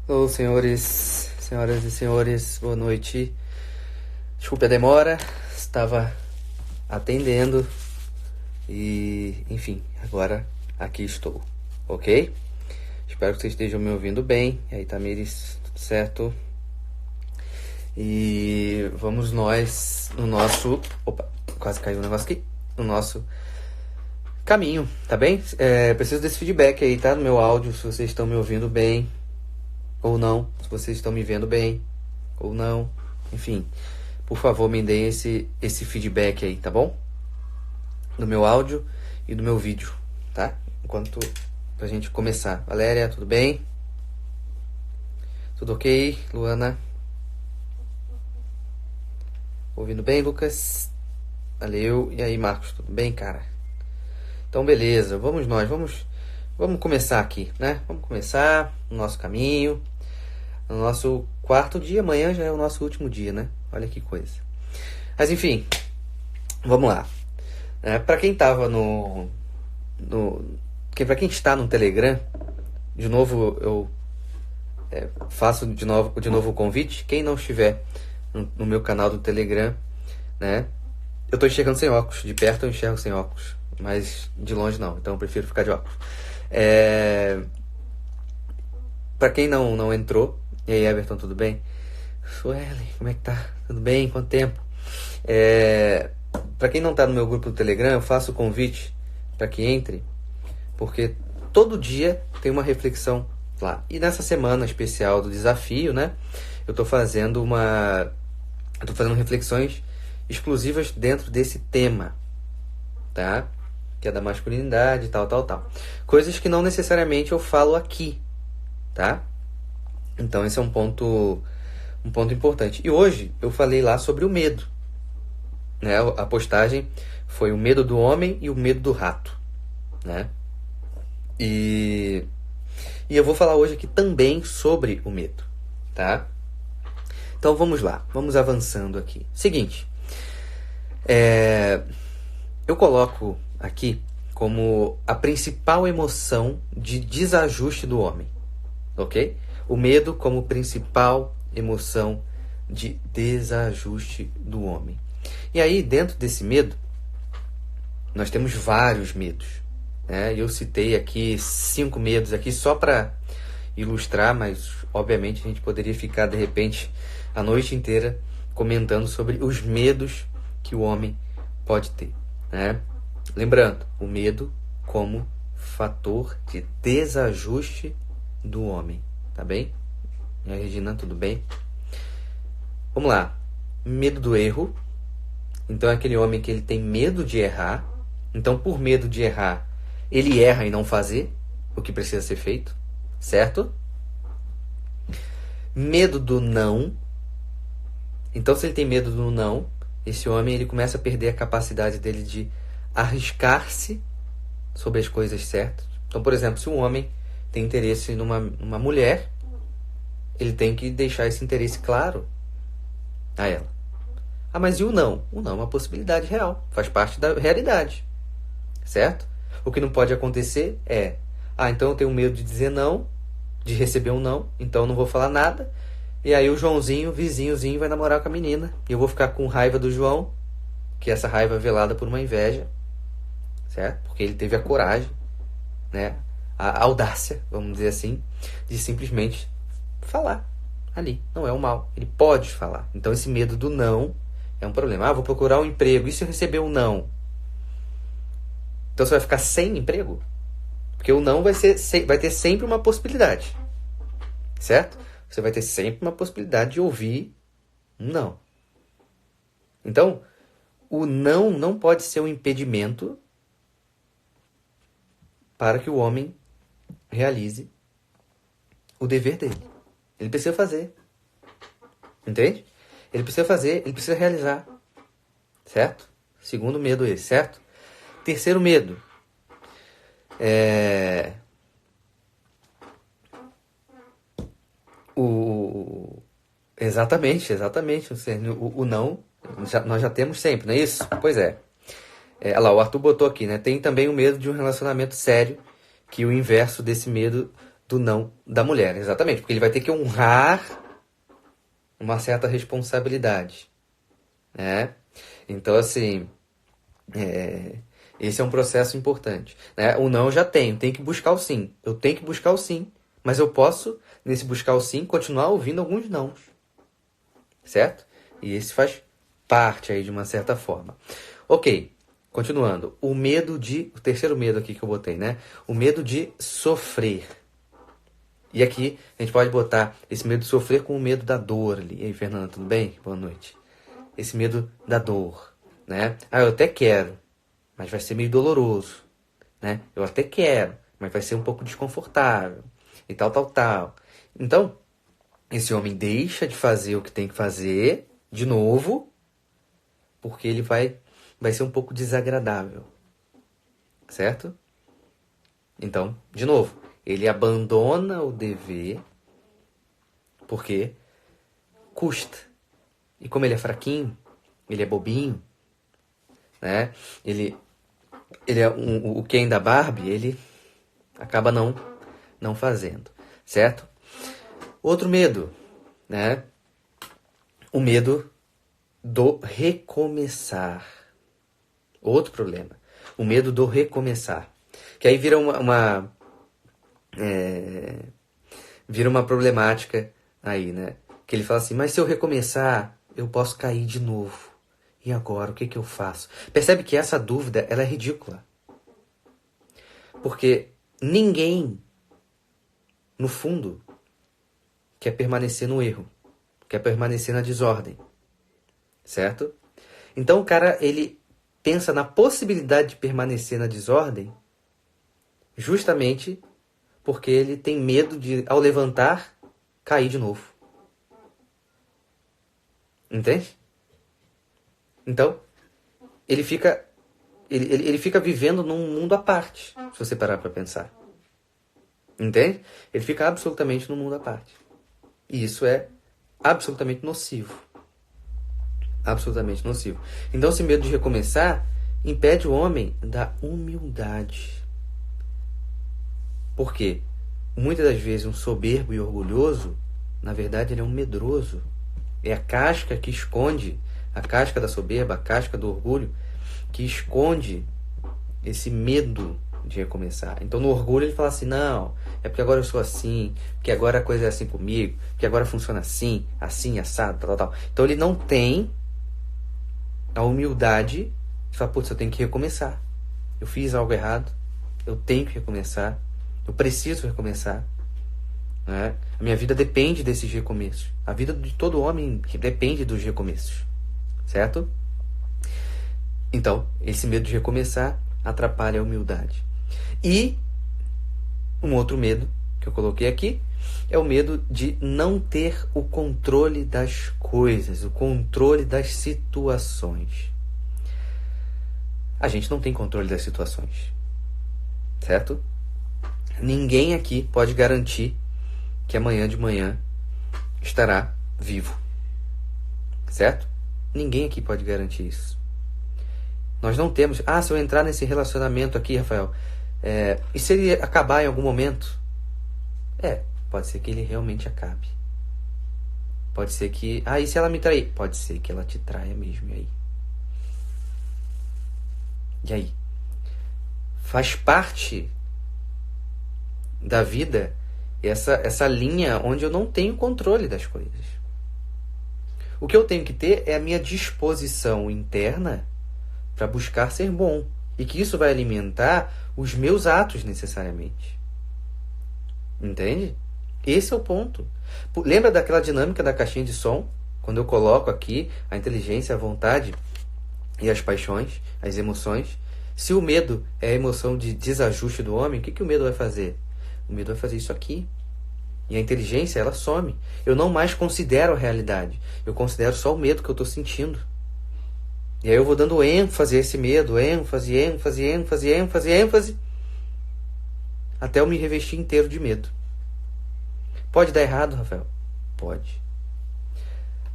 Olá, senhores, senhoras e senhores, boa noite. Desculpe a demora, estava atendendo e, enfim, agora aqui estou, ok? Espero que vocês estejam me ouvindo bem. E aí, Tamires, tudo certo? E vamos nós no nosso... Opa, quase caiu um negócio aqui. No nosso caminho, tá bem? Preciso desse feedback aí, tá? No meu áudio, se vocês estão me ouvindo bem ou não, se vocês estão me vendo bem ou não, enfim, por favor, me deem esse feedback aí, tá bom? Do meu áudio e do meu vídeo, tá? Enquanto pra gente começar. Valéria, tudo bem? Tudo ok? Luana? Ouvindo bem, Lucas? Valeu. E aí, Marcos, tudo bem, cara? Então, beleza, vamos começar aqui, né? Vamos começar o nosso caminho. No nosso quarto dia, amanhã já é o nosso último dia, né? Olha que coisa. Mas enfim, vamos lá. Para quem tava para quem está no Telegram, de novo eu faço de novo o convite. Quem não estiver no meu canal do Telegram, né? Eu tô enxergando sem óculos. De perto eu enxergo sem óculos, mas de longe não. Então eu prefiro ficar de óculos. Para quem não entrou, e aí, Everton, tudo bem? Suelen, como é que tá? Tudo bem? Quanto tempo? Para quem não tá no meu grupo do Telegram, eu faço o convite para que entre, porque todo dia tem uma reflexão lá. E nessa semana especial do desafio, né? Eu tô fazendo reflexões exclusivas dentro desse tema, tá? Que é da masculinidade, tal. Coisas que não necessariamente eu falo aqui, tá? Então esse é um ponto importante. E hoje eu falei lá sobre o medo, né? A postagem foi o medo do homem e o medo do rato, né? E eu vou falar hoje aqui também sobre o medo, tá? Então vamos lá, vamos avançando aqui. Seguinte, eu coloco aqui como a principal emoção de desajuste do homem, ok? O medo como principal emoção de desajuste do homem. E aí, dentro desse medo, nós temos vários medos, né? Eu citei aqui 5 medos aqui só para ilustrar, mas obviamente a gente poderia ficar, de repente, a noite inteira comentando sobre os medos que o homem pode ter, né? Lembrando, o medo como fator de desajuste do homem. Tá bem? E aí, Regina, tudo bem? Vamos lá. Medo do erro. Então é aquele homem que ele tem medo de errar. Então, por medo de errar, ele erra em não fazer o que precisa ser feito. Certo? Medo do não. Então, se ele tem medo do não, esse homem ele começa a perder a capacidade dele de arriscar-se sobre as coisas certas. Então, por exemplo, se um homem tem interesse numa mulher, ele tem que deixar esse interesse claro a ela. Ah, mas e o não? O não é uma possibilidade real, faz parte da realidade, certo? O que não pode acontecer é, então eu tenho medo de dizer não, de receber um não, então eu não vou falar nada, e aí o Joãozinho, vizinhozinho, vai namorar com a menina, e eu vou ficar com raiva do João, que essa raiva é velada por uma inveja, certo? Porque ele teve a coragem, né? A audácia, vamos dizer assim, de simplesmente falar ali. Não é um mal. Ele pode falar. Então esse medo do não é um problema. Vou procurar um emprego. E se eu receber um não? Então você vai ficar sem emprego? Porque o não vai ter sempre uma possibilidade. Certo? Você vai ter sempre uma possibilidade de ouvir um não. Então, o não pode ser um impedimento para que o homem realize o dever dele. Ele precisa fazer. Entende? Ele precisa fazer, ele precisa realizar. Certo? Segundo medo esse, certo? Terceiro medo. Exatamente. O não, nós já temos sempre, não é isso? Pois é. Olha lá, o Arthur botou aqui, né? Tem também o medo de um relacionamento sério, que o inverso desse medo do não da mulher, exatamente, porque ele vai ter que honrar uma certa responsabilidade, né? Então, assim, esse é um processo importante, né? O não eu já tenho que buscar o sim. Eu tenho que buscar o sim, mas eu posso, nesse buscar o sim, continuar ouvindo alguns nãos, certo? E esse faz parte aí de uma certa forma. Ok, continuando. O terceiro medo aqui que eu botei, né? O medo de sofrer. E aqui a gente pode botar esse medo de sofrer com o medo da dor ali. E aí, Fernanda, tudo bem? Boa noite. Esse medo da dor, né? Ah, eu até quero, mas vai ser meio doloroso, né? Eu até quero, mas vai ser um pouco desconfortável e tal, tal, tal. Então, esse homem deixa de fazer o que tem que fazer de novo, porque ele vai ser um pouco desagradável, certo? Então, de novo, ele abandona o dever porque custa. E como ele é fraquinho, ele é bobinho, né? Ele é o Ken da Barbie, ele acaba não fazendo, certo? Outro medo, né? O medo do recomeçar. Outro problema. O medo do recomeçar. Que aí vira vira uma problemática aí, né? Que ele fala assim, mas se eu recomeçar, eu posso cair de novo. E agora, o que eu faço? Percebe que essa dúvida, ela é ridícula. Porque ninguém, no fundo, quer permanecer no erro. Quer permanecer na desordem. Certo? Então o cara, ele pensa na possibilidade de permanecer na desordem justamente porque ele tem medo de, ao levantar, cair de novo. Entende? Então, ele fica vivendo num mundo à parte, se você parar para pensar. Entende? Ele fica absolutamente num mundo à parte. E isso é absolutamente nocivo. Absolutamente nocivo. Então, esse medo de recomeçar impede o homem da humildade. Por quê? Muitas das vezes um soberbo e orgulhoso, na verdade, ele é um medroso. É a casca que esconde, a casca da soberba, a casca do orgulho, que esconde esse medo de recomeçar. Então, no orgulho, ele fala assim, não, é porque agora eu sou assim, porque agora a coisa é assim comigo, porque agora funciona assim, assim, assado, tal, tal. Então, ele não tem a humildade de falar, putz, eu tenho que recomeçar. Eu fiz algo errado, eu tenho que recomeçar, eu preciso recomeçar. Né? A minha vida depende desses recomeços. A vida de todo homem depende dos recomeços. Certo? Então, esse medo de recomeçar atrapalha a humildade. E um outro medo que eu coloquei aqui é o medo de não ter o controle das coisas, o controle das situações. A gente não tem controle das situações. Certo? Ninguém aqui pode garantir que amanhã de manhã estará vivo. Certo? Ninguém aqui pode garantir isso. Nós não temos... Ah, se eu entrar nesse relacionamento aqui, Rafael, e se ele acabar em algum momento? Pode ser que ele realmente acabe. Pode ser que... Ah, e se ela me trair? Pode ser que ela te traia mesmo, e aí? E aí? Faz parte da vida essa linha onde eu não tenho controle das coisas. O que eu tenho que ter é a minha disposição interna para buscar ser bom. E que isso vai alimentar os meus atos necessariamente. Entende? Esse é o ponto. Lembra daquela dinâmica da caixinha de som? Quando eu coloco aqui a inteligência, a vontade e as paixões, as emoções. Se o medo é a emoção de desajuste do homem, o que o medo vai fazer? O medo vai fazer isso aqui. E a inteligência, ela some. Eu não mais considero a realidade. Eu considero só o medo que eu estou sentindo. E aí eu vou dando ênfase a esse medo. ênfase, até eu me revestir inteiro de medo. Pode dar errado, Rafael? Pode.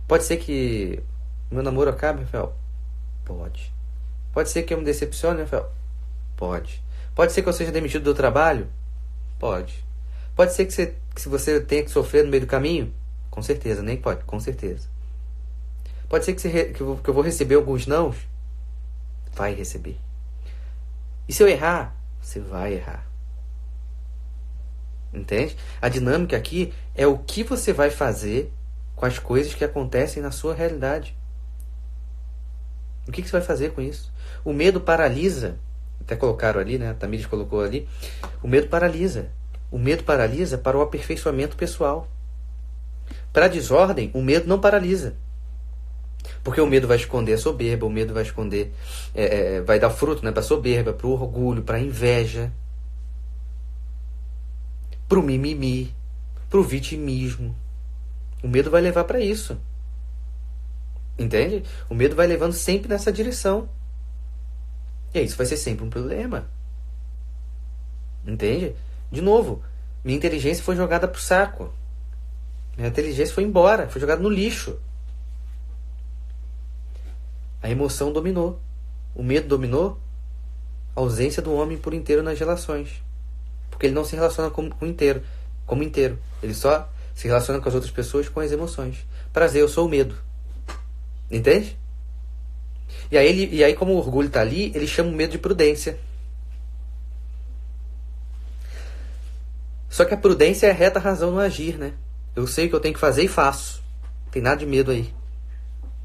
Pode ser que meu namoro acabe, Rafael? Pode. Pode ser que eu me decepcione, Rafael? Pode. Pode ser que eu seja demitido do trabalho? Pode. Pode ser que se você tenha que sofrer no meio do caminho, com certeza, nem pode, com certeza. Pode ser que eu vou receber alguns nãos, vai receber. E se eu errar, você vai errar. Entende? A dinâmica aqui é o que você vai fazer com as coisas que acontecem na sua realidade. O que você vai fazer com isso? O medo paralisa. Até colocaram ali, né? A Tamires colocou ali. O medo paralisa. O medo paralisa para o aperfeiçoamento pessoal. Para a desordem, o medo não paralisa. Porque o medo vai esconder a soberba, o medo vai esconder, vai dar fruto, né, para a soberba, para o orgulho, para a inveja, para o mimimi, para o vitimismo. O medo vai levar para isso. Entende? O medo vai levando sempre nessa direção. E aí isso vai ser sempre um problema. Entende? De novo, minha inteligência foi jogada pro saco. Minha inteligência foi embora, foi jogada no lixo. A emoção dominou. O medo dominou. A ausência do homem por inteiro nas relações. Porque ele não se relaciona como inteiro. Ele só se relaciona com as outras pessoas com as emoções. Prazer, eu sou o medo. Entende? E aí como o orgulho está ali, ele chama o medo de prudência. Só que a prudência é a reta razão no agir, né? Eu sei o que eu tenho que fazer e faço. Não tem nada de medo aí.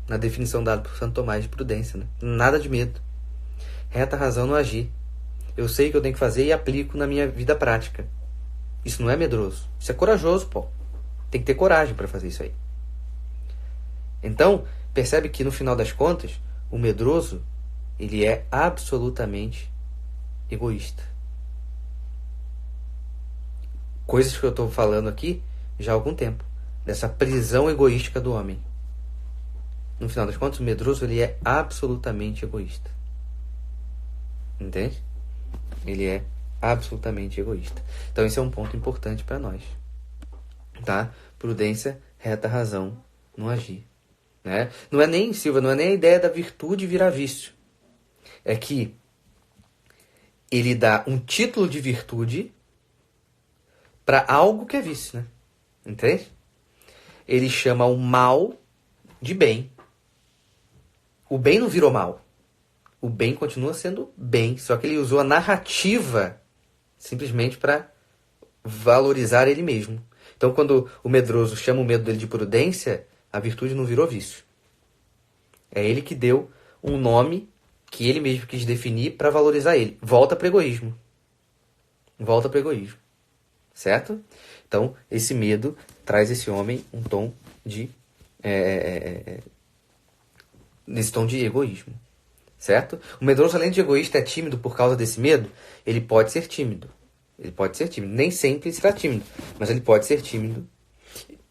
Na definição dada por Santo Tomás de prudência, né? Nada de medo. Reta razão no agir. Eu sei o que eu tenho que fazer e aplico na minha vida prática. Isso não é medroso. Isso é corajoso, pô. Tem que ter coragem para fazer isso aí. Então, percebe que no final das contas, o medroso, ele é absolutamente egoísta. Coisas que eu estou falando aqui já há algum tempo. Dessa prisão egoística do homem. No final das contas, o medroso, ele é absolutamente egoísta. Entende? Ele é absolutamente egoísta. Então, esse é um ponto importante para nós. Tá? Prudência, reta razão no agir. Né? Não é nem, Silva, não é nem a ideia da virtude virar vício. É que ele dá um título de virtude para algo que é vício, né? Entende? Ele chama o mal de bem. O bem não virou mal. O bem continua sendo bem, só que ele usou a narrativa simplesmente para valorizar ele mesmo. Então, quando o medroso chama o medo dele de prudência, a virtude não virou vício. É ele que deu um nome que ele mesmo quis definir para valorizar ele. Volta para o egoísmo. Volta para o egoísmo. Certo? Então, esse medo traz esse homem um tom de... nesse tom de egoísmo. Certo? O medroso, além de egoísta, é tímido por causa desse medo? Ele pode ser tímido. Ele pode ser tímido. Nem sempre ele será tímido, mas ele pode ser tímido.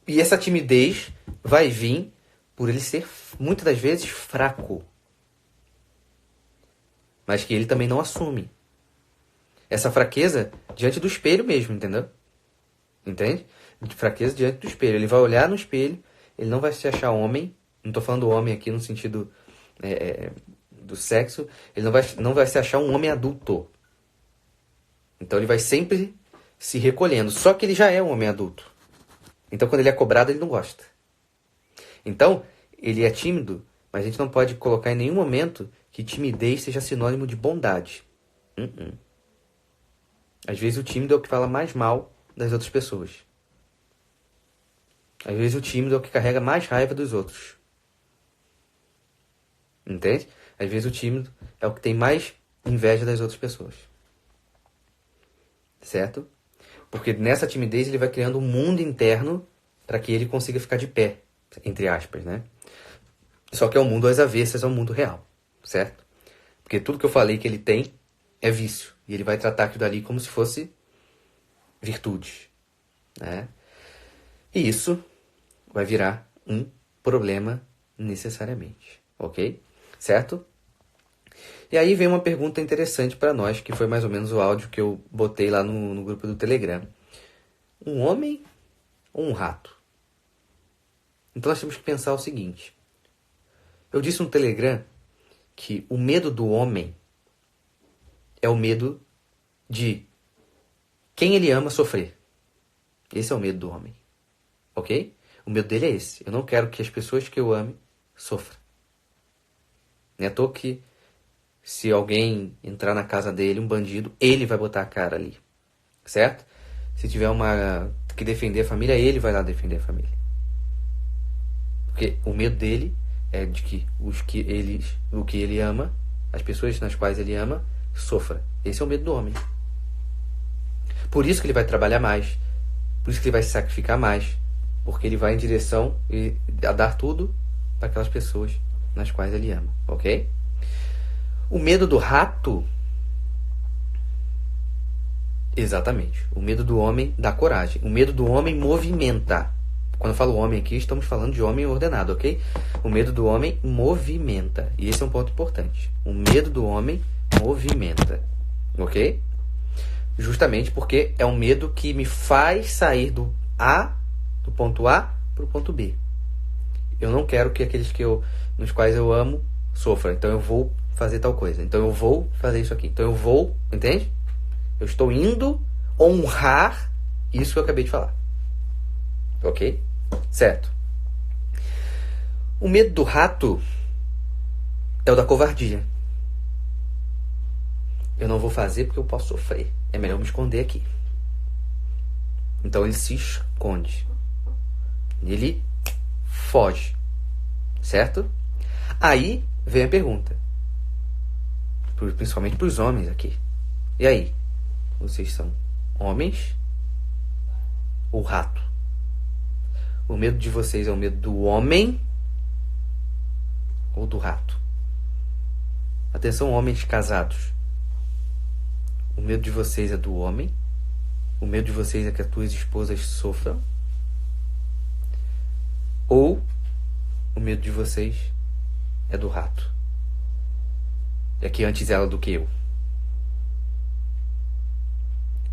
E essa timidez vai vir por ele ser, muitas das vezes, fraco. Mas que ele também não assume. Essa fraqueza diante do espelho mesmo, entendeu? Entende? Fraqueza diante do espelho. Ele vai olhar no espelho, ele não vai se achar homem. Não estou falando homem aqui no sentido do sexo. Ele não vai se achar um homem adulto. Então ele vai sempre se recolhendo. Só que ele já é um homem adulto. Então quando ele é cobrado, ele não gosta. Então, ele é tímido, mas a gente não pode colocar em nenhum momento que timidez seja sinônimo de bondade. Às vezes o tímido é o que fala mais mal das outras pessoas. Às vezes o tímido é o que carrega mais raiva dos outros. Entende? Às vezes o tímido é o que tem mais inveja das outras pessoas. Certo? Porque nessa timidez ele vai criando um mundo interno para que ele consiga ficar de pé, entre aspas, né? Só que é um mundo às avessas ao mundo real, certo? Porque tudo que eu falei que ele tem é vício. E ele vai tratar aquilo ali como se fosse virtude, né? E isso vai virar um problema necessariamente, ok? Certo? E aí vem uma pergunta interessante para nós, que foi mais ou menos o áudio que eu botei lá no grupo do Telegram. Um homem ou um rato? Então nós temos que pensar o seguinte. Eu disse no Telegram que o medo do homem é o medo de quem ele ama sofrer. Esse é o medo do homem. Ok? O medo dele é esse. Eu não quero que as pessoas que eu ame sofram. Não é à toa que se alguém entrar na casa dele, um bandido, ele vai botar a cara ali. Certo? Se tiver que defender a família, ele vai lá defender a família. Porque o medo dele é de que o que ele ama, as pessoas nas quais ele ama, sofra. Esse é o medo do homem. Por isso que ele vai trabalhar mais. Por isso que ele vai se sacrificar mais. Porque ele vai em direção a dar tudo para aquelas pessoas nas quais ele ama. Ok? O medo do rato... Exatamente. O medo do homem dá coragem. O medo do homem movimenta. Quando eu falo homem aqui, estamos falando de homem ordenado, ok? O medo do homem movimenta. E esse é um ponto importante. O medo do homem movimenta. Ok? Justamente porque é um medo que me faz sair do ponto A para o ponto B. Eu não quero que aqueles nos quais eu amo sofram. Então eu vou fazer tal coisa. Então eu vou fazer isso aqui. Então eu vou... Entende? Eu estou indo honrar isso que eu acabei de falar. Ok? Certo. O medo do rato é o da covardia. Eu não vou fazer porque eu posso sofrer. É melhor me esconder aqui. Então ele se esconde. Ele foge. Certo? Aí vem a pergunta. Principalmente para os homens aqui. E aí? Vocês são homens ou rato? O medo de vocês é o medo do homem ou do rato? Atenção, homens casados. O medo de vocês é do homem? O medo de vocês é que as tuas esposas sofram? Ou o medo de vocês é do rato? É que antes ela do que eu.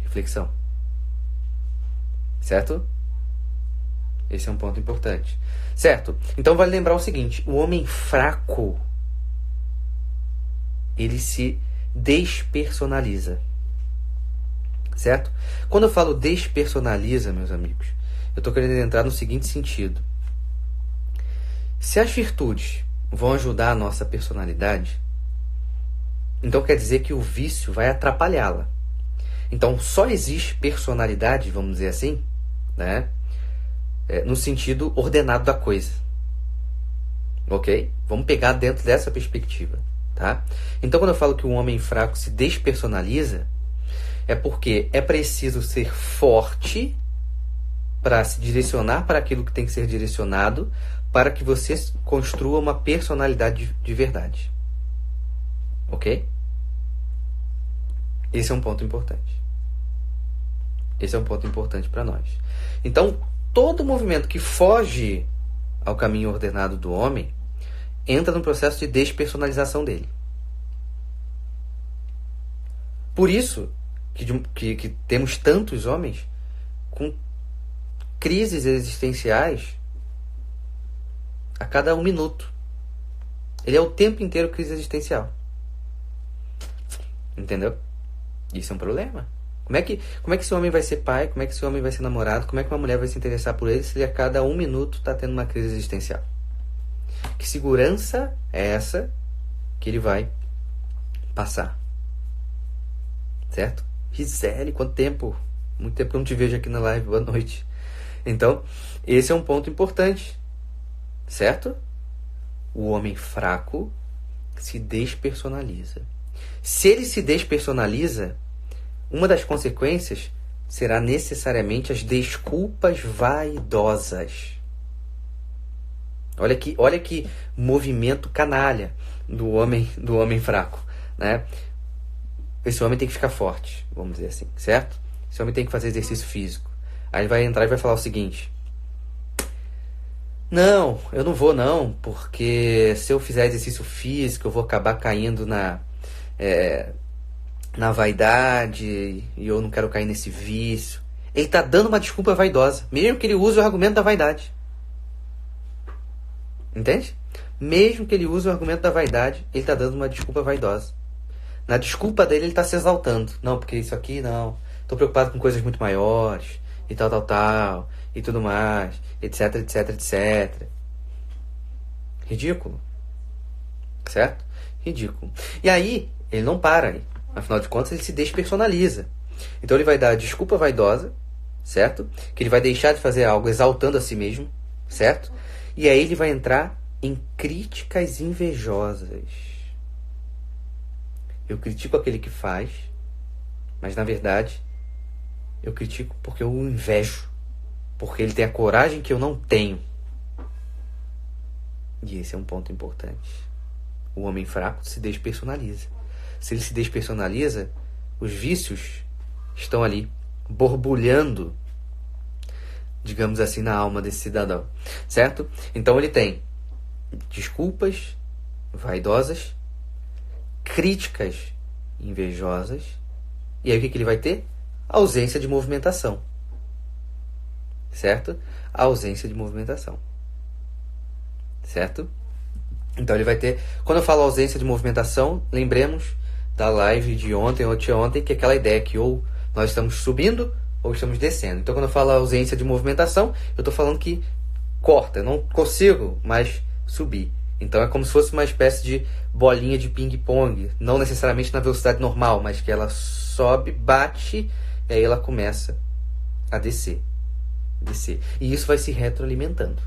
Reflexão. Certo? Esse é um ponto importante. Certo? Então vale lembrar o seguinte. O homem fraco, ele se despersonaliza. Certo? Quando eu falo despersonaliza, meus amigos, eu estou querendo entrar no seguinte sentido. Se as virtudes vão ajudar a nossa personalidade, então quer dizer que o vício vai atrapalhá-la. Então só existe personalidade, vamos dizer assim, né? No sentido ordenado da coisa. Ok? Vamos pegar dentro dessa perspectiva. Tá? Então quando eu falo que o homem fraco se despersonaliza, é porque é preciso ser forte para se direcionar para aquilo que tem que ser direcionado, para que você construa uma personalidade de verdade. Ok? Esse é um ponto importante. Esse é um ponto importante para nós. Então, todo movimento que foge ao caminho ordenado do homem entra no processo de despersonalização dele. Por isso que temos tantos homens com crises existenciais a cada 1 minuto. Ele é o tempo inteiro crise existencial. Entendeu? Isso é um problema. Como é que esse homem vai ser pai? Como é que esse homem vai ser namorado? Como é que uma mulher vai se interessar por ele se ele a cada 1 minuto está tendo uma crise existencial? Que segurança é essa que ele vai passar? Certo? Gisele, quanto tempo? Muito tempo que eu não te vejo aqui na live. Boa noite. Então, esse é um ponto importante. Certo? O homem fraco se despersonaliza. Se ele se despersonaliza, uma das consequências será necessariamente as desculpas vaidosas. Olha que movimento canalha do homem fraco, né? Esse homem tem que ficar forte, vamos dizer assim, certo? Esse homem tem que fazer exercício físico. Aí ele vai entrar e vai falar o seguinte: não, eu não vou não, porque se eu fizer exercício físico eu vou acabar caindo na vaidade e eu não quero cair nesse vício. Ele está dando uma desculpa vaidosa, mesmo que ele use o argumento da vaidade. Entende? Mesmo que ele use o argumento da vaidade, ele está dando uma desculpa vaidosa. Na desculpa dele, ele está se exaltando. Não, porque isso aqui não. Estou preocupado com coisas muito maiores. e tal, e tudo mais, etc, etc, etc. Ridículo. Certo? Ridículo. E aí, ele não para aí. Afinal de contas, ele se despersonaliza. Então ele vai dar desculpa vaidosa, certo? Que ele vai deixar de fazer algo exaltando a si mesmo, certo? E aí ele vai entrar em críticas invejosas. Eu critico aquele que faz, mas na verdade eu critico porque eu o invejo, porque ele tem a coragem que eu não tenho. E esse é um ponto importante. O homem fraco se despersonaliza. Se ele se despersonaliza, os vícios estão ali borbulhando, digamos assim, na alma desse cidadão, certo? Então ele tem desculpas vaidosas, críticas invejosas, e aí o que ele vai ter? Ausência de movimentação, certo? A ausência de movimentação, certo? Então ele vai ter, quando eu falo ausência de movimentação, lembremos da live de ontem ou de ontem, que é aquela ideia que ou nós estamos subindo ou estamos descendo. Então quando eu falo ausência de movimentação, eu estou falando que corta, eu não consigo mais subir. Então é como se fosse uma espécie de bolinha de ping-pong, não necessariamente na velocidade normal, mas que ela sobe, bate, e aí ela começa a descer. E isso vai se retroalimentando,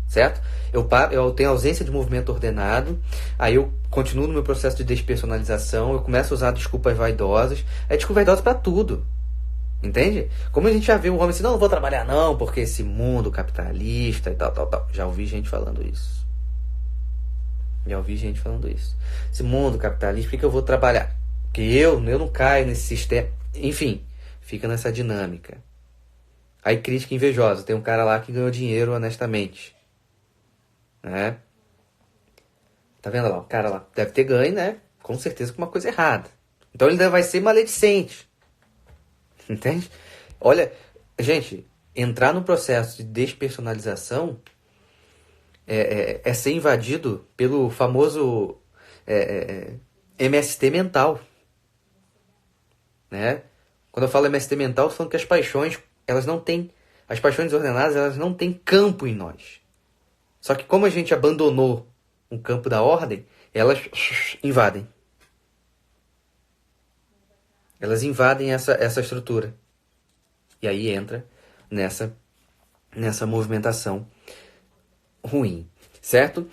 certo? Eu tenho ausência de movimento ordenado, aí eu continuo no meu processo de despersonalização, eu começo a usar desculpas vaidosas, é desculpa vaidosa para tudo. Entende? Como a gente já viu o homem assim, não vou trabalhar não, porque esse mundo capitalista e tal. Já ouvi gente falando isso. Esse mundo capitalista, por que eu vou trabalhar? Porque eu não caio nesse sistema. Enfim, fica nessa dinâmica. Aí crítica invejosa. Tem um cara lá que ganhou dinheiro honestamente. Né? Tá vendo lá? O cara lá deve ter ganho, né? Com certeza com uma coisa errada. Então ele vai ser maledicente. Entende? Olha, gente, entrar no processo de despersonalização é ser invadido pelo famoso MST mental. Né? Quando eu falo MST mental, eu tô falando que as paixões desordenadas, elas não têm campo em nós. Só que como a gente abandonou o campo da ordem, elas invadem. Elas invadem essa estrutura. E aí entra nessa movimentação ruim, certo?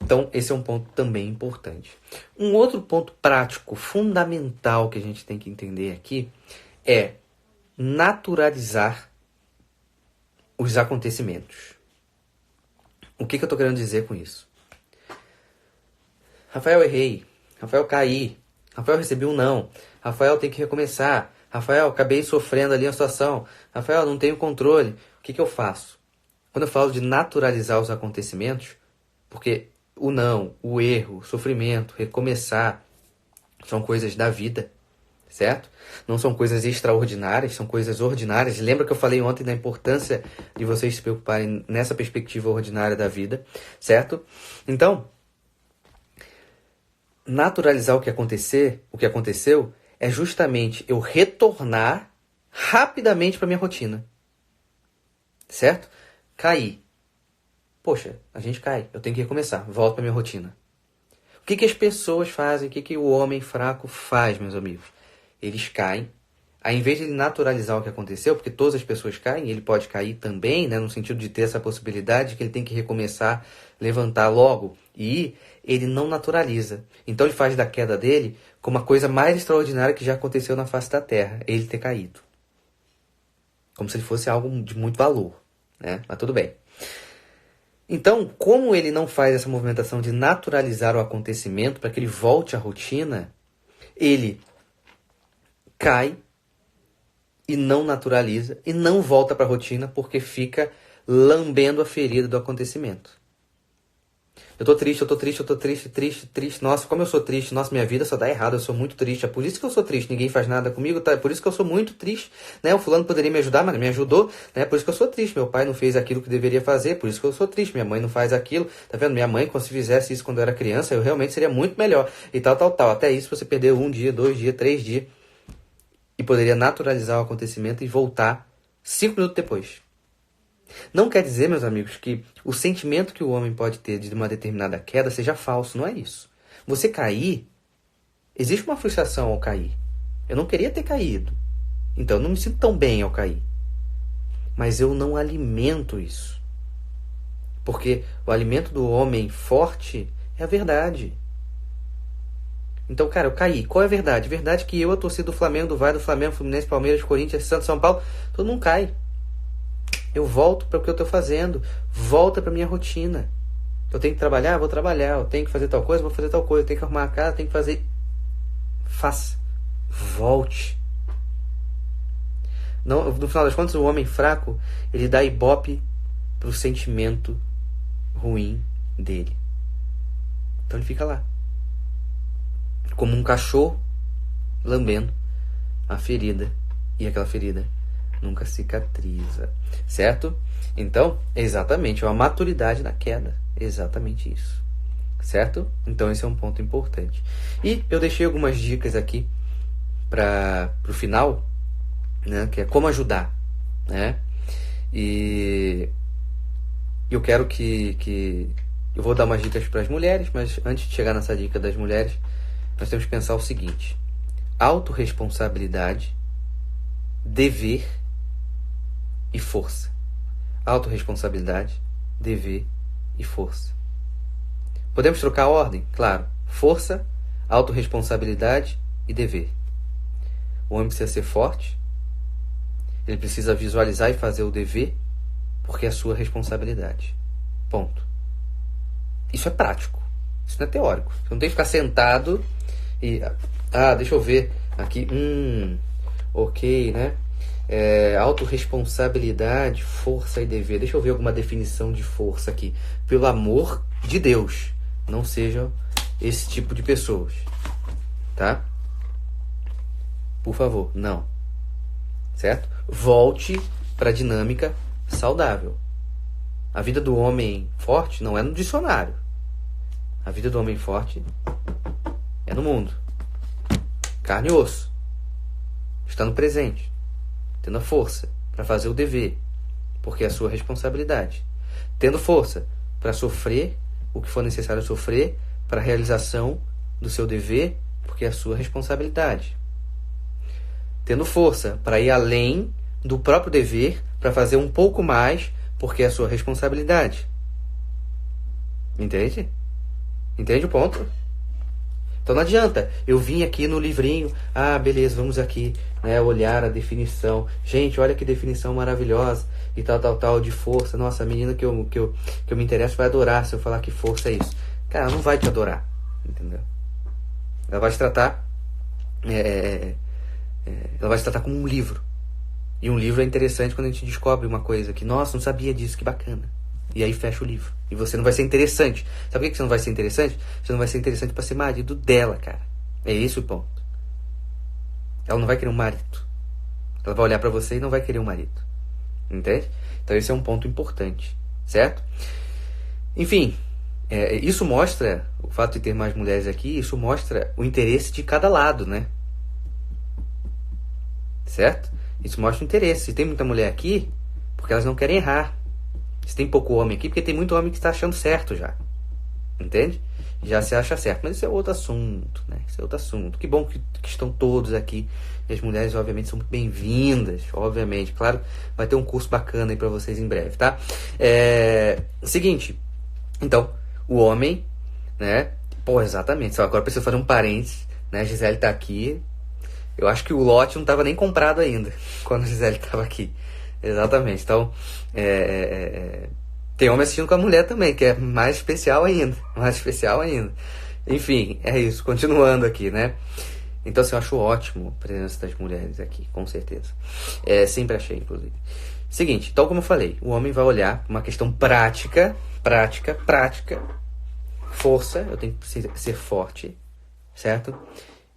Então, esse é um ponto também importante. Um outro ponto prático, fundamental que a gente tem que entender aqui é naturalizar os acontecimentos. O que eu estou querendo dizer com isso? Rafael, errei. Rafael, caí. Rafael, recebi um não. Rafael, tem que recomeçar. Rafael, acabei sofrendo ali a situação. Rafael, não tenho controle. O que eu faço? Quando eu falo de naturalizar os acontecimentos, porque o não, o erro, o sofrimento, recomeçar, são coisas da vida, certo? Não são coisas extraordinárias, são coisas ordinárias. Lembra que eu falei ontem da importância de vocês se preocuparem nessa perspectiva ordinária da vida, certo? Então, naturalizar o que aconteceu, é justamente eu retornar rapidamente para minha rotina. Certo? Cair. Poxa, a gente cai. Eu tenho que recomeçar. Volto para minha rotina. O que as pessoas fazem? O que o homem fraco faz, meus amigos? Eles caem. Aí, em vez de ele naturalizar o que aconteceu, porque todas as pessoas caem, ele pode cair também, né, no sentido de ter essa possibilidade de que ele tem que recomeçar, levantar logo e ir, ele não naturaliza. Então ele faz da queda dele como a coisa mais extraordinária que já aconteceu na face da Terra, ele ter caído. Como se ele fosse algo de muito valor, né? Mas tudo bem. Então, como ele não faz essa movimentação de naturalizar o acontecimento para que ele volte à rotina, ele cai e não naturaliza e não volta para a rotina porque fica lambendo a ferida do acontecimento. Eu tô triste. Nossa, como eu sou triste. Nossa, minha vida só dá errado, eu sou muito triste. É por isso que eu sou triste, ninguém faz nada comigo, tá? É por isso que eu sou muito triste, né? O fulano poderia me ajudar, mas não me ajudou, né? É por isso que eu sou triste. Meu pai não fez aquilo que deveria fazer, por isso que eu sou triste. Minha mãe não faz aquilo, tá vendo? Minha mãe, se fizesse isso quando eu era criança, eu realmente seria muito melhor. E tal. Até isso você perdeu 1 dia, 2 dias, 3 dias. E poderia naturalizar o acontecimento e voltar 5 minutos depois. Não quer dizer, meus amigos, que o sentimento que o homem pode ter de uma determinada queda seja falso, não é isso. Você cair, existe uma frustração ao cair. Eu não queria ter caído, então eu não me sinto tão bem ao cair. Mas eu não alimento isso. Porque o alimento do homem forte é a verdade. Então, cara, eu caí. Qual é a verdade? Verdade que eu, a torcida do Flamengo, do Vasco, do Flamengo, Fluminense, Palmeiras, Corinthians, Santos, São Paulo, todo mundo cai. Eu volto para o que eu estou fazendo. Volta para minha rotina. Eu tenho que trabalhar? Vou trabalhar. Eu tenho que fazer tal coisa? Vou fazer tal coisa. Eu tenho que arrumar a casa? Tenho que fazer... Faça. Volte. Não, no final das contas, o homem fraco, ele dá ibope pro sentimento ruim dele. Então ele fica lá. Como um cachorro lambendo a ferida. E aquela ferida nunca cicatriza. Certo? Então, exatamente, é uma maturidade na queda. Exatamente isso. Certo? Então esse é um ponto importante. E eu deixei algumas dicas aqui para o final, né, que é como ajudar, né? E eu quero que eu vou dar umas dicas para as mulheres, mas antes de chegar nessa dica das mulheres, nós temos que pensar o seguinte: autorresponsabilidade, dever e força. Autorresponsabilidade, dever e força. Podemos trocar a ordem? Claro. Força, autorresponsabilidade e dever. O homem precisa ser forte. Ele precisa visualizar e fazer o dever, porque é a sua responsabilidade. Ponto. Isso é prático. Isso não é teórico. Você não tem que ficar sentado e... deixa eu ver aqui. Ok, né? Autorresponsabilidade, força e dever. Deixa eu ver alguma definição de força aqui. Pelo amor de Deus, não sejam esse tipo de pessoas. Tá? Por favor, não. Certo? Volte para a dinâmica saudável. A vida do homem forte não é no dicionário. A vida do homem forte é no mundo. Carne e osso. Está no presente. Tendo a força para fazer o dever, porque é a sua responsabilidade. Tendo força para sofrer o que for necessário sofrer para a realização do seu dever, porque é a sua responsabilidade. Tendo força para ir além do próprio dever, para fazer um pouco mais, porque é a sua responsabilidade. Entende? Entende o ponto? Então não adianta, eu vim aqui no livrinho, beleza, vamos aqui, né, olhar a definição. Gente, olha que definição maravilhosa, e tal, de força. Nossa, a menina que eu me interesso vai adorar se eu falar que força é isso. Cara, ela não vai te adorar, entendeu? Ela vai te tratar, ela vai te tratar como um livro. E um livro é interessante quando a gente descobre uma coisa que, nossa, não sabia disso, que bacana. E aí fecha o livro. E você não vai ser interessante. Sabe por que você não vai ser interessante? Você não vai ser interessante para ser marido dela, cara. É esse o ponto. Ela não vai querer um marido. Ela vai olhar para você e não vai querer um marido. Entende? Então esse é um ponto importante. Certo? Enfim, isso mostra, o fato de ter mais mulheres aqui, isso mostra o interesse de cada lado, né? Certo? Isso mostra o interesse. Se tem muita mulher aqui, porque elas não querem errar. Se tem pouco homem aqui, porque tem muito homem que está achando certo já. Entende? Já se acha certo. Mas isso é outro assunto, né? Isso é outro assunto. Que bom que estão todos aqui. E as mulheres, obviamente, são muito bem-vindas. Obviamente. Claro, vai ter um curso bacana aí para vocês em breve, tá? Seguinte. Então, o homem, né? Pô, exatamente. Só agora preciso fazer um parênteses, né? A Gisele tá aqui. Eu acho que o lote não estava nem comprado ainda, quando a Gisele estava aqui. Exatamente. Então, tem homem assistindo com a mulher também, que é mais especial ainda. Mais especial ainda. Enfim, é isso. Continuando aqui, né? Então, assim, eu acho ótimo a presença das mulheres aqui, com certeza. Sempre achei, inclusive. Seguinte, então, como eu falei, o homem vai olhar uma questão prática. Força, eu tenho que ser forte, certo?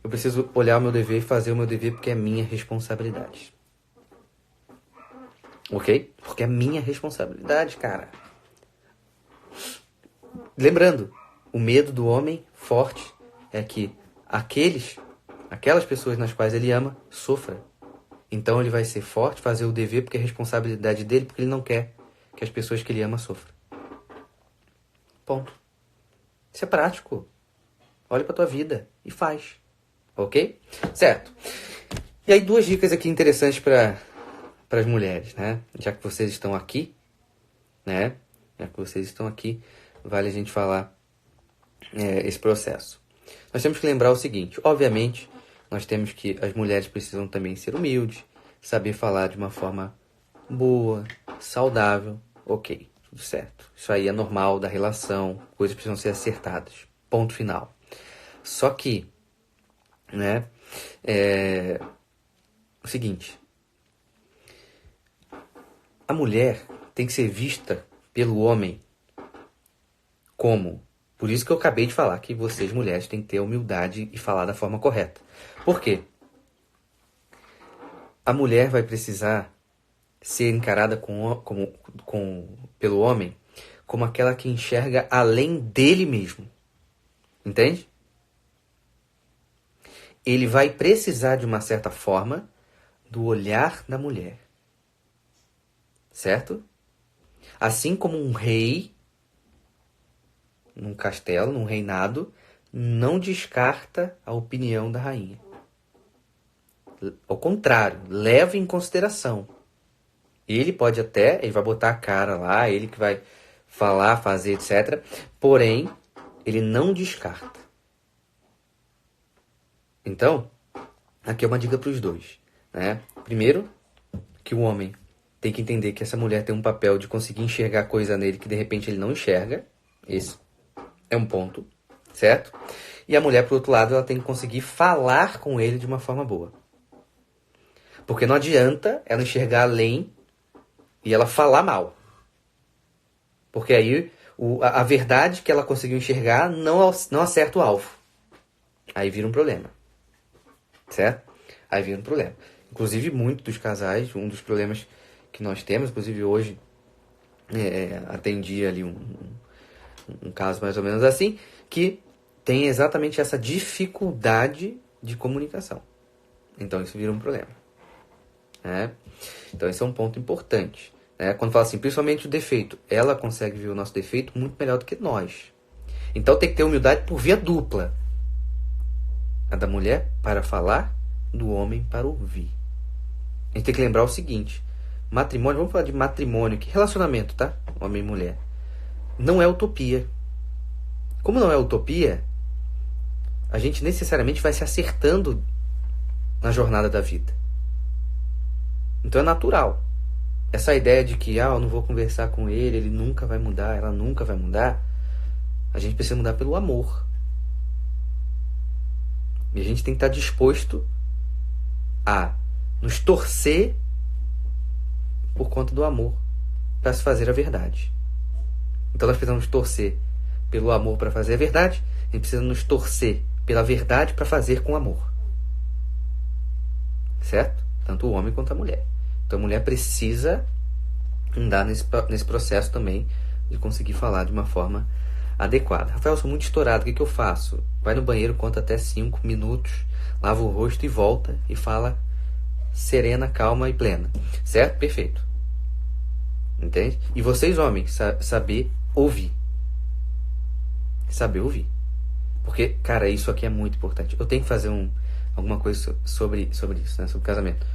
Eu preciso olhar o meu dever e fazer o meu dever porque é minha responsabilidade. Ok? Porque é minha responsabilidade, cara. Lembrando, o medo do homem forte é que aquelas pessoas nas quais ele ama, sofram. Então ele vai ser forte, fazer o dever porque é responsabilidade dele, porque ele não quer que as pessoas que ele ama sofram. Ponto. Isso é prático. Olha pra tua vida e faz. Ok? Certo. E aí 2 dicas aqui interessantes para as mulheres, né? Já que vocês estão aqui, né? Já que vocês estão aqui, vale a gente falar esse processo. Nós temos que lembrar o seguinte, obviamente, nós temos que, as mulheres precisam também ser humildes, saber falar de uma forma boa, saudável, ok, tudo certo. Isso aí é normal da relação, coisas precisam ser acertadas, ponto final. Só que, né, o seguinte, a mulher tem que ser vista pelo homem como... Por isso que eu acabei de falar que vocês, mulheres, têm que ter humildade e falar da forma correta. Por quê? A mulher vai precisar ser encarada pelo homem como aquela que enxerga além dele mesmo. Entende? Ele vai precisar, de uma certa forma, do olhar da mulher. Certo? Assim como um rei, num castelo, num reinado, não descarta a opinião da rainha. Ao contrário, leva em consideração. Ele pode até, ele vai botar a cara lá, ele que vai falar, fazer, etc. Porém, ele não descarta. Então, aqui é uma dica para os dois, né? Primeiro, que o homem tem que entender que essa mulher tem um papel de conseguir enxergar coisa nele que de repente ele não enxerga. Esse é um ponto, certo? E a mulher, por outro lado, ela tem que conseguir falar com ele de uma forma boa. Porque não adianta ela enxergar além e ela falar mal. Porque aí a verdade que ela conseguiu enxergar não acerta o alvo. Aí vira um problema. Certo? Aí vira um problema. Inclusive, muitos dos casais, um dos problemas que nós temos, inclusive hoje, atendi ali um caso mais ou menos assim, que tem exatamente essa dificuldade de comunicação. Então isso vira um problema. Né? Então esse é um ponto importante. Né? Quando fala assim, principalmente o defeito, ela consegue ver o nosso defeito muito melhor do que nós. Então tem que ter humildade por via dupla. A da mulher para falar, do homem para ouvir. A gente tem que lembrar o seguinte, matrimônio, vamos falar de matrimônio, que relacionamento, tá? Homem e mulher. Não é utopia. Como não é utopia, a gente necessariamente vai se acertando na jornada da vida. Então é natural. Essa ideia de que eu não vou conversar com ele, ele nunca vai mudar, ela nunca vai mudar, a gente precisa mudar pelo amor. E a gente tem que estar disposto a nos torcer por conta do amor para se fazer a verdade. Então nós precisamos torcer pelo amor para fazer a verdade, a gente precisa nos torcer pela verdade para fazer com amor. Certo? Tanto o homem quanto a mulher. Então a mulher precisa andar nesse processo também de conseguir falar de uma forma adequada. Rafael, eu sou muito estourado, o que eu faço? Vai no banheiro, conta até 5 minutos, lava o rosto e volta e fala serena, calma e plena. Certo? Perfeito. Entende? E vocês, homens, saber ouvir. Saber ouvir. Porque, cara, isso aqui é muito importante. Eu tenho que fazer alguma coisa sobre isso, né? Sobre casamento.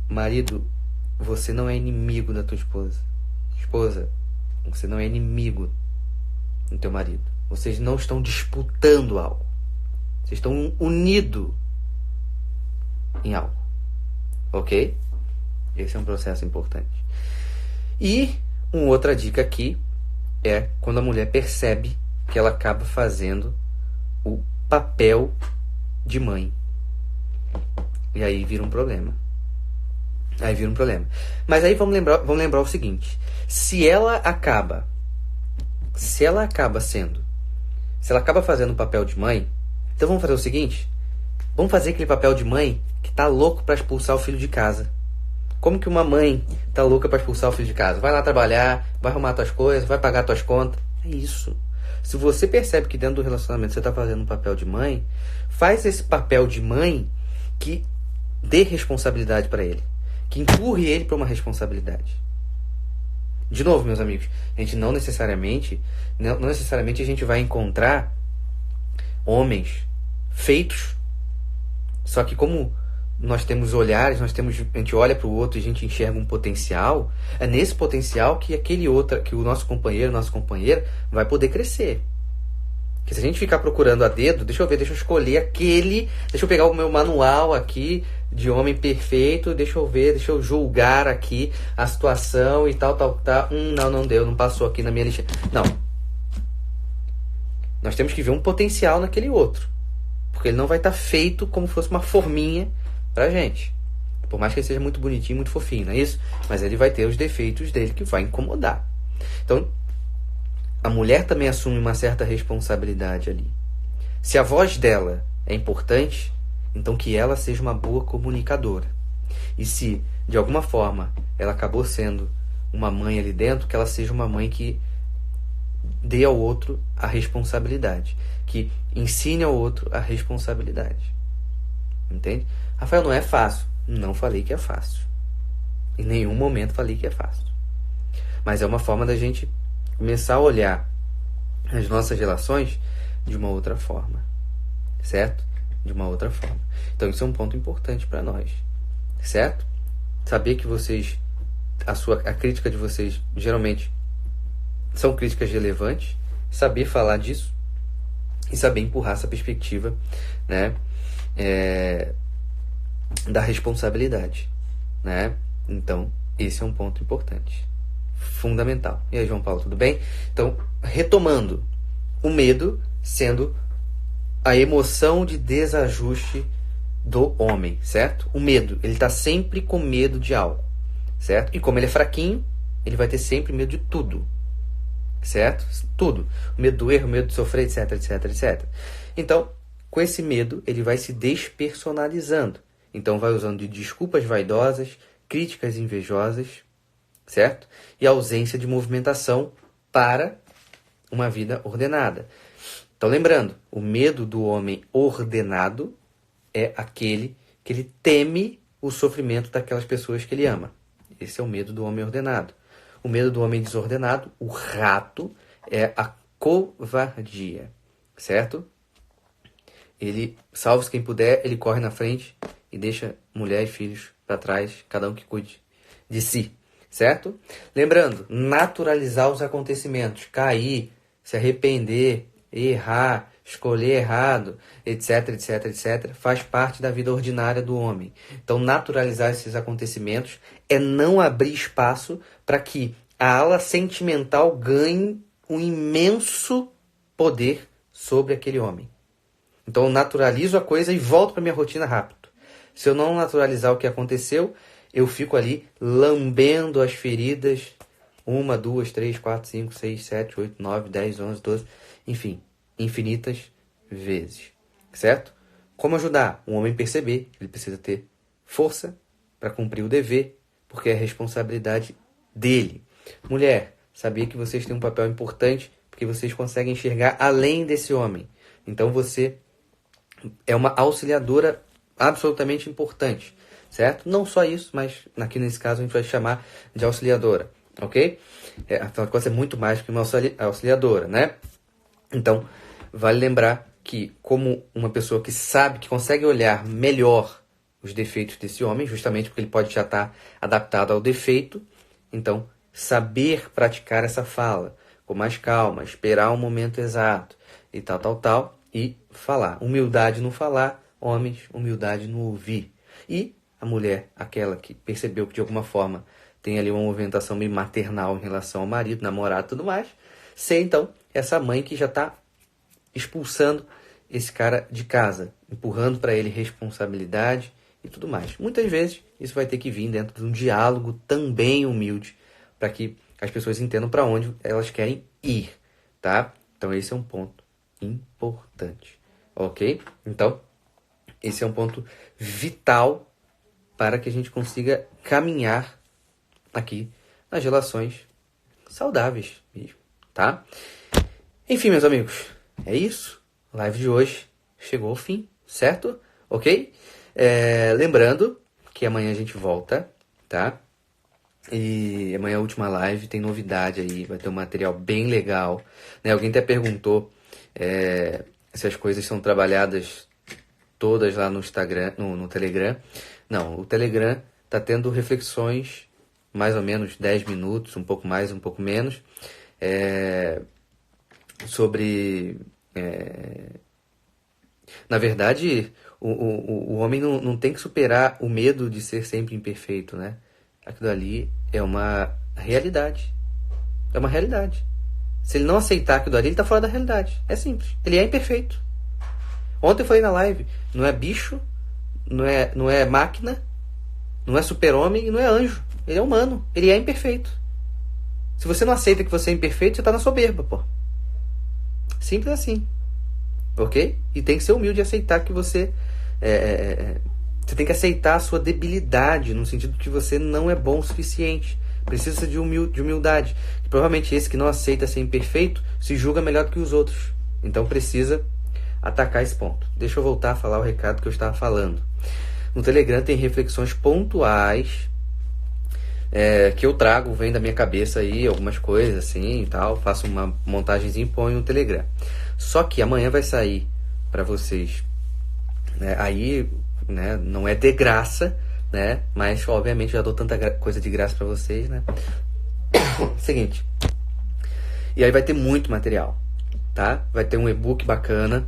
Marido, você não é inimigo da tua esposa. Esposa, você não é inimigo do teu marido. Vocês não estão disputando algo. Vocês estão unidos em algo. Ok? Esse é um processo importante. E uma outra dica aqui é quando a mulher percebe que ela acaba fazendo o papel de mãe. E aí vira um problema. Mas aí vamos lembrar o seguinte. Se ela acaba fazendo o papel de mãe, então vamos fazer o seguinte. Vamos fazer aquele papel de mãe que tá louco para expulsar o filho de casa. Como que uma mãe tá louca para expulsar o filho de casa? Vai lá trabalhar, vai arrumar tuas coisas, vai pagar tuas contas. É isso. Se você percebe que dentro do relacionamento você tá fazendo um papel de mãe, faz esse papel de mãe que dê responsabilidade para ele, que empurre ele para uma responsabilidade. De novo, meus amigos, a gente não necessariamente a gente vai encontrar homens feitos, só que como nós temos olhares, a gente olha para o outro e a gente enxerga um potencial, é nesse potencial que que o nosso companheiro, nossa companheira vai poder crescer. Porque se a gente ficar procurando a dedo, deixa eu escolher deixa eu pegar o meu manual aqui de homem perfeito, deixa eu julgar aqui a situação e tal. Não deu, não passou aqui na minha lista. Não. Nós temos que ver um potencial naquele outro. Porque ele não vai estar feito como se fosse uma forminha pra gente. Por mais que ele seja muito bonitinho, muito fofinho, não é isso? Mas ele vai ter os defeitos dele que vai incomodar. Então, a mulher também assume uma certa responsabilidade ali. Se a voz dela é importante, então que ela seja uma boa comunicadora. E se, de alguma forma, ela acabou sendo uma mãe ali dentro, que ela seja uma mãe que dê ao outro a responsabilidade. Que ensine ao outro a responsabilidade. Entende? Rafael, não é fácil. Não falei que é fácil. Em nenhum momento falei que é fácil. Mas é uma forma da gente começar a olhar as nossas relações de uma outra forma, certo? De uma outra forma. Então isso é um ponto importante para nós, certo? Saber que a crítica de vocês geralmente são críticas relevantes, saber falar disso e saber empurrar essa perspectiva, né, da responsabilidade, né? Então esse é um ponto importante. Fundamental. E aí, João Paulo, tudo bem? Então, retomando, o medo sendo a emoção de desajuste do homem, certo? O medo, ele está sempre com medo de algo, certo? E como ele é fraquinho, ele vai ter sempre medo de tudo, certo? Tudo. O medo do erro, o medo de sofrer, etc, etc, etc. Então, com esse medo, ele vai se despersonalizando. Então, vai usando de desculpas vaidosas, críticas invejosas, certo? E a ausência de movimentação para uma vida ordenada. Então, lembrando, o medo do homem ordenado é aquele que ele teme o sofrimento daquelas pessoas que ele ama. Esse é o medo do homem ordenado. O medo do homem desordenado, o rato, é a covardia, certo? Ele, salve-se quem puder, ele corre na frente e deixa mulher e filhos para trás, cada um que cuide de si. Certo? Lembrando, naturalizar os acontecimentos, cair, se arrepender, errar, escolher errado, etc, etc, etc, faz parte da vida ordinária do homem. Então, naturalizar esses acontecimentos é não abrir espaço para que a ala sentimental ganhe um imenso poder sobre aquele homem. Então, eu naturalizo a coisa e volto para minha rotina rápido. Se eu não naturalizar o que aconteceu, eu fico ali lambendo as feridas 1, 2, 3, 4, 5, 6, 7, 8, 9, 10, 11, 12, enfim, infinitas vezes, certo? Como ajudar um homem a perceber que ele precisa ter força para cumprir o dever, porque é responsabilidade dele. Mulher, saber que vocês têm um papel importante, porque vocês conseguem enxergar além desse homem. Então você é uma auxiliadora absolutamente importante. Certo? Não só isso, mas aqui nesse caso a gente vai chamar de auxiliadora, ok? Afinal de contas é muito mais que uma auxiliadora, né? Então, vale lembrar que como uma pessoa que sabe, que consegue olhar melhor os defeitos desse homem, justamente porque ele pode já estar adaptado ao defeito, então saber praticar essa fala com mais calma, esperar o momento exato e tal, e falar. Humildade no falar, homens, humildade no ouvir. E a mulher, aquela que percebeu que de alguma forma tem ali uma movimentação meio maternal em relação ao marido, namorado e tudo mais, ser então essa mãe que já está expulsando esse cara de casa, empurrando para ele responsabilidade e tudo mais. Muitas vezes isso vai ter que vir dentro de um diálogo também humilde, para que as pessoas entendam para onde elas querem ir, tá? Então esse é um ponto importante, ok? Então, esse é um ponto vital para que a gente consiga caminhar aqui nas relações saudáveis mesmo, tá? Enfim, meus amigos, é isso. A live de hoje chegou ao fim, certo? Ok? Lembrando que amanhã a gente volta, tá? E amanhã é a última live, tem novidade aí, vai ter um material bem legal, né? Alguém até perguntou se as coisas são trabalhadas todas lá no Instagram, no Telegram. Não, o Telegram tá tendo reflexões, mais ou menos 10 minutos, um pouco mais, um pouco menos, sobre... Na verdade, o homem não tem que superar o medo de ser sempre imperfeito, né? Aquilo ali é uma realidade. É uma realidade. Se ele não aceitar aquilo ali, ele tá fora da realidade. É simples. Ele é imperfeito. Ontem eu falei na live, não é bicho, não é máquina, não é super-homem e não é anjo. Ele é humano. Ele é imperfeito. Se você não aceita que você é imperfeito, você tá na soberba, pô. Simples assim. Ok? E tem que ser humilde e aceitar que você... você tem que aceitar a sua debilidade, no sentido que você não é bom o suficiente. Precisa de humildade. E provavelmente esse que não aceita ser imperfeito se julga melhor do que os outros. Então precisa atacar esse ponto. Deixa eu voltar a falar o recado que eu estava falando. No Telegram tem reflexões pontuais que eu trago, vem da minha cabeça aí, algumas coisas assim e tal. Faço uma montagenzinha e ponho no Telegram. Só que amanhã vai sair para vocês, né? Aí, né, não é de graça, né? Mas obviamente já dou tanta coisa de graça para vocês, né? Seguinte. E aí vai ter muito material, tá? Vai ter um e-book bacana.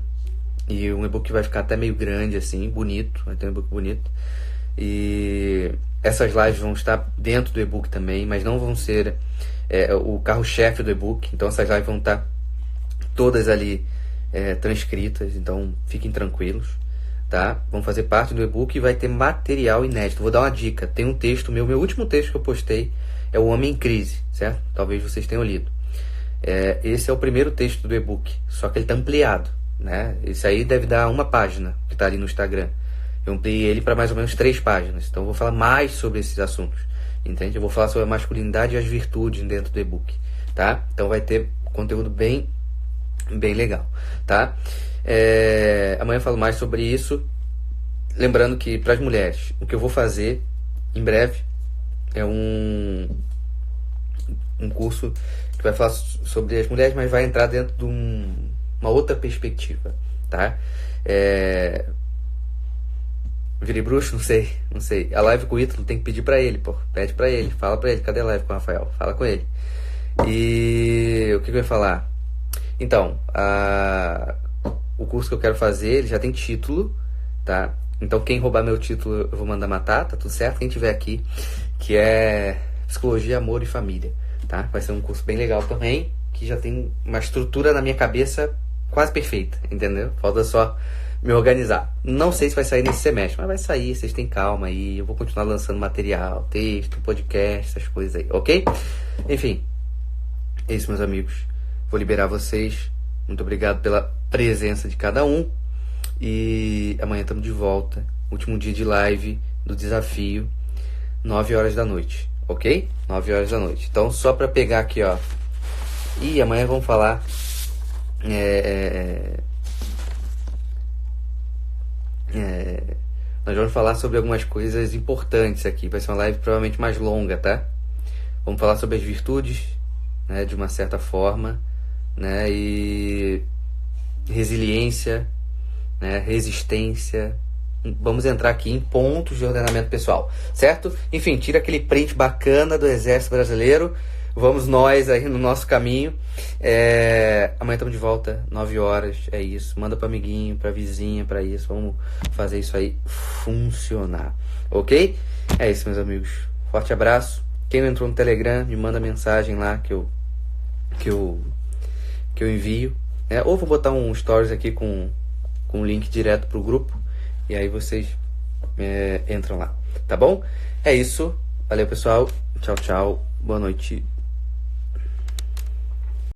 E um e-book que vai ficar até meio grande assim, bonito. Vai ter um e-book bonito. E essas lives vão estar dentro do e-book também, mas não vão ser o carro-chefe do e-book. Então essas lives vão estar todas ali transcritas, então fiquem tranquilos, tá? Vão fazer parte do e-book e vai ter material inédito. Vou dar uma dica, tem um texto meu último texto que eu postei é O Homem em Crise, certo? Talvez vocês tenham lido. Esse é o primeiro texto do e-book, só que ele está ampliado, né? Esse aí deve dar uma página, que está ali no Instagram. Eu ampliei ele para mais ou menos 3 páginas, então eu vou falar mais sobre esses assuntos, entende? Eu vou falar sobre a masculinidade e as virtudes dentro do e-book, tá? Então vai ter conteúdo bem legal, tá? Amanhã eu falo mais sobre isso. Lembrando que para as mulheres, o que eu vou fazer em breve é um curso que vai falar sobre as mulheres, mas vai entrar dentro de uma outra perspectiva, tá? Virei bruxo? Não sei. A live com o Ítalo tem que pedir pra ele, pô. Pede pra ele, fala pra ele. Cadê a live com o Rafael? Fala com ele. E o que eu ia falar? Então, o curso que eu quero fazer, ele já tem título, tá? Então quem roubar meu título eu vou mandar matar, tá tudo certo? Quem tiver aqui, que é Psicologia, Amor e Família, tá? Vai ser um curso bem legal também, que já tem uma estrutura na minha cabeça quase perfeita, entendeu? Falta só me organizar. Não sei se vai sair nesse semestre, mas vai sair, vocês têm calma aí. Eu vou continuar lançando material, texto, podcast, essas coisas aí, ok? Enfim, é isso, meus amigos. Vou liberar vocês. Muito obrigado pela presença de cada um. E amanhã estamos de volta. Último dia de live do desafio, 9 horas da noite, ok? 9 horas da noite. Então, só para pegar aqui, ó. E amanhã vamos falar... nós vamos falar sobre algumas coisas importantes aqui. Vai ser uma live provavelmente mais longa, tá? Vamos falar sobre as virtudes, né, de uma certa forma, né, e resiliência, né, resistência. Vamos entrar aqui em pontos de ordenamento pessoal, certo? Enfim, tira aquele print bacana do Exército Brasileiro. Vamos nós aí no nosso caminho. Amanhã estamos de volta, 9 horas, é isso. Manda para amiguinho, para vizinha, para isso. Vamos fazer isso aí funcionar, ok? É isso, meus amigos. Forte abraço. Quem não entrou no Telegram, me manda mensagem lá que eu envio. Ou vou botar um stories aqui com um link direto pro grupo. E aí vocês entram lá, tá bom? É isso. Valeu, pessoal. Tchau, tchau. Boa noite.